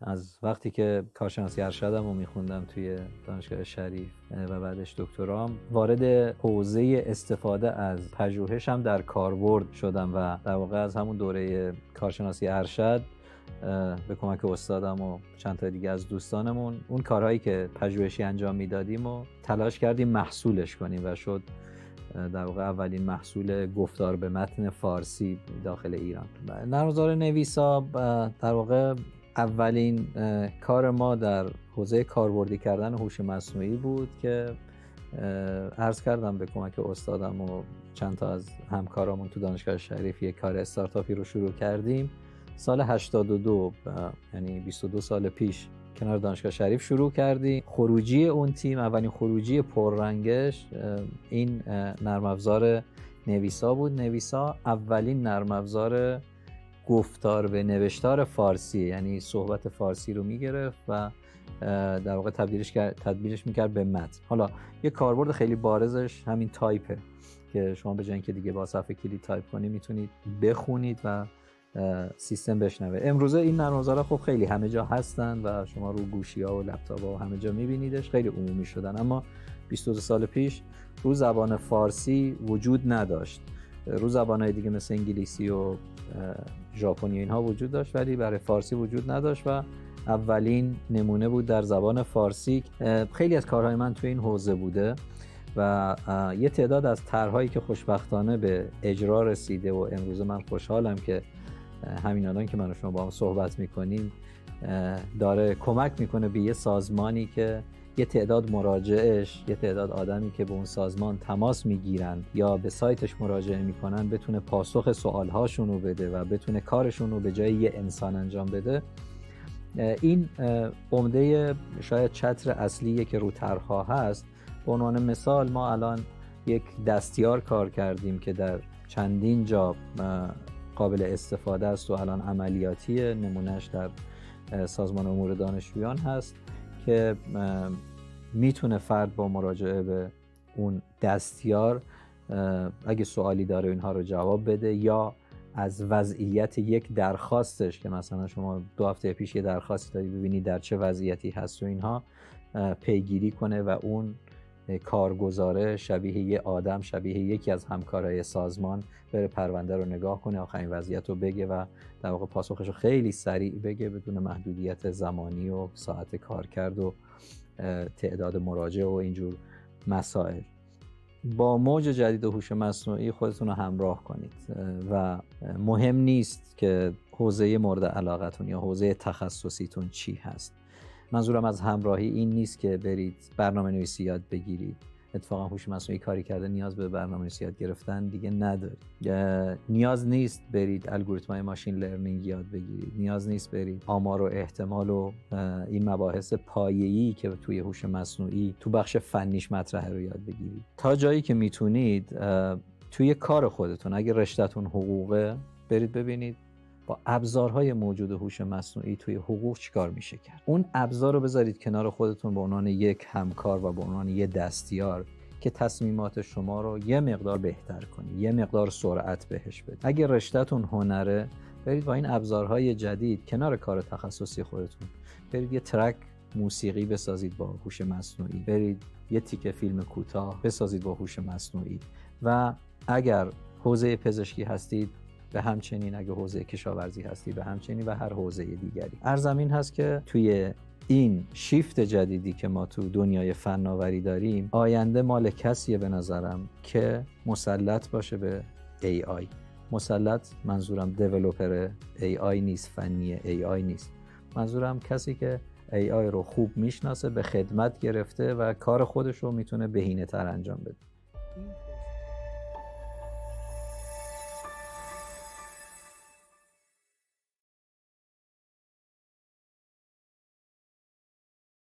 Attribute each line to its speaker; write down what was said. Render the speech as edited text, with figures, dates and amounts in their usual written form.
Speaker 1: از وقتی که کارشناسی ارشدم رو میخوندم توی دانشگاه شریف و بعدش دکترام، وارد حوزه استفاده از پژوهشم در کاربرد شدم و در واقع از همون دوره کارشناسی ارشد به کمک استادم و چند تا دیگه از دوستانمون اون کارهایی که پژوهشی انجام میدادیم و تلاش کردیم محصولش کنیم و شد در واقع اولین محصول گفتار به متن فارسی داخل ایران. نرم‌افزار نویسا در واقع اولین کار ما در حوزه کاربردی کردن هوش مصنوعی بود که عرض کردم به کمک استادم و چند تا از همکارامون تو دانشگاه شریف یک کار استارتاپی رو شروع کردیم. سال 82 یعنی 22 سال پیش کنار دانشگاه شریف شروع کردیم. خروجی اون تیم، اولین خروجی پررنگش این نرم افزار نویسا بود. نویسا اولین نرم افزار گفتار به نوشتار فارسی، یعنی صحبت فارسی رو میگرفت و در واقع تبدیلش میکرد به متن. حالا یه کاربرد خیلی بارزش همین تایپه که شما به جای اینکه دیگه با صفحه کلید تایپ کنید میتونید بخونید و سیستم بشنوه. امروزه این نرم افزارها خب خیلی همه جا هستن و شما رو گوشی‌ها و لپتاپ‌ها و همه جا می‌بینیدش، خیلی عمومی شدن. اما 22 سال پیش رو زبان فارسی وجود نداشت. رو زبان‌های دیگه مثل انگلیسی و ژاپنی اینها وجود داشت ولی برای فارسی وجود نداشت و اولین نمونه بود در زبان فارسی. خیلی از کارهای من توی این حوزه بوده و یه تعداد از طرح‌هایی که خوشبختانه به اجرا رسیده و امروز من خوشحالم که همین الان که من و شما با هم صحبت میکنیم داره کمک میکنه به یه سازمانی که یه تعداد مراجعش، یه تعداد آدمی که به اون سازمان تماس میگیرن یا به سایتش مراجعه میکنن بتونه پاسخ سوالهاشون رو بده و بتونه کارشون رو به جای یه انسان انجام بده. این عمده شاید چتر اصلیه که رو طرح‌ها هست. به عنوان مثال ما الان یک دستیار کار کردیم که در چندین جا قابل استفاده است و الان عملیاتیه. نمونهش در سازمان امور دانشجویان هست که میتونه فرد با مراجعه به اون دستیار اگه سوالی داره اینها رو جواب بده یا از وضعیت یک درخواستش که مثلا شما 2 هفته پیش یه درخواستی داری ببینید در چه وضعیتی هست و اینها پیگیری کنه و اون کارگزاره شبیه یه آدم، شبیه یکی از همکارای سازمان بره پرونده رو نگاه کنه، آخرین وضعیت رو بگه و در واقع پاسخش رو خیلی سریع بگه بدون محدودیت زمانی و ساعت کارکرد و تعداد مراجع و اینجور مسائل. با موج جدید هوش مصنوعی خودتون رو همراه کنید و مهم نیست که حوزه مورد علاقتون یا حوزه تخصصیتون چی هست. منظورم از همراهی این نیست که برید برنامه‌نویسی یاد بگیرید. اتفاقا هوش مصنوعی کاری کرده نیاز به برنامه‌نویسی یاد گرفتن دیگه نداره. نیاز نیست برید الگوریتم‌های ماشین لرنینگ یاد بگیرید. نیاز نیست برید آمار و احتمال و این مباحث پایه‌ای که توی هوش مصنوعی تو بخش فنیش مطرحه رو یاد بگیرید. تا جایی که میتونید توی کار خودتون اگه رشته‌تون حقوقه برید ببینید با ابزارهای موجود هوش مصنوعی توی حقوق چیکار میشه کرد. اون ابزار رو بذارید کنار خودتون به عنوان یک همکار و به عنوان یک دستیار که تصمیمات شما رو یه مقدار بهتر کنه، یه مقدار سرعت بهش بده. اگه رشته‌تون هنره برید با این ابزارهای جدید کنار کار تخصصی خودتون برید یه ترک موسیقی بسازید با هوش مصنوعی، برید یه تیکه فیلم کوتاه بسازید با هوش مصنوعی و اگر حوزه پزشکی هستید به همچنین، اگه حوزه کشاورزی هستی به همچنین و هر حوزه دیگری. عرضم این هست که توی این شیفت جدیدی که ما تو دنیای فناوری داریم آینده مال کسیه به نظرم که مسلط باشه به AI. مسلط منظورم دیولپر AI نیست، فنی AI نیست. منظورم کسی که AI رو خوب میشناسه، به خدمت گرفته و کار خودش رو میتونه بهینه‌تر انجام بده.